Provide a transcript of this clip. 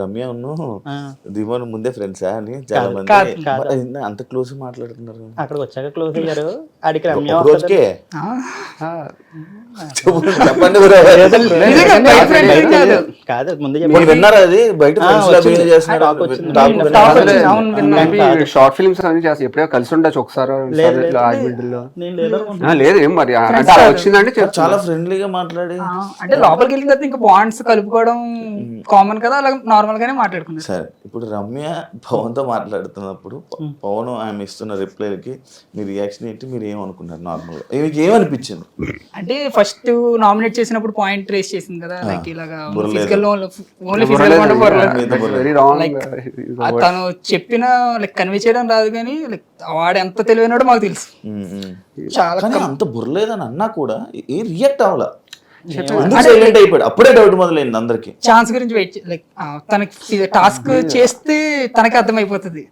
రమ్య దిమోన్ ముందే ఫ్రెండ్సా అని చాలా మంది అంత క్లోజ్ మాట్లాడుతున్నారు. అక్కడికి వచ్చాక క్లోజ్ అయ్యారు. ఆడికి రమ్య రోజుకే చెప్పండి కాదు ముందు విన్నారా అది బయట షార్ట్ ఫిల్మ్స్ అన్ని చేస్తారు. ఎప్పుడో కలిసి ఉండొచ్చు ఒకసారి లేదు ఏం మరి అంటే అలా వచ్చిందంటే చాలా ఫ్రెండ్లీగా మాట్లాడి అంటే లోపలికి వెళ్ళిన తర్వాత ఇంకా బాండ్స్ కలుపుకోవడం కామన్ కదా, అలా నార్మల్ గానే మాట్లాడుకున్నారు. సరే ఇప్పుడు రమ్య పవన్ తో మాట్లాడుతున్నప్పుడు పవన్ ఆమె ఇస్తున్న రిప్లైలకి మీ రియాక్షన్ ఏంటి, మీరు ఏమనుకున్నారు నార్మల్ గా, మీకు ఏమనిపించింది? అంటే ఫస్ట్ నామినేట్ చేసినప్పుడు పాయింట్ రేస్ చేసింది కదా, లైక్ ఇలాగా ఫిజికల్ ఓన్లీ ఫిజికల్ తను చెప్పిన లైక్ కన్వే చేయడం రాదు, కానీ లైక్ వాడు ఎంత తెలివైనాడో మాకు తెలుసు. చాలా అంత బుర్రలేదని అన్నా కూడా ఏ రియాక్ట్ అవ్వాలా, సైలెంట్ అయిపోయాడు. అప్పుడే డౌట్ మొదలైంది అందరికి. ఛాన్స్ గురించి వెయిట్ లైక్ తనకి టాస్క్ చేస్తే తనకి అర్థమైపోతుంది.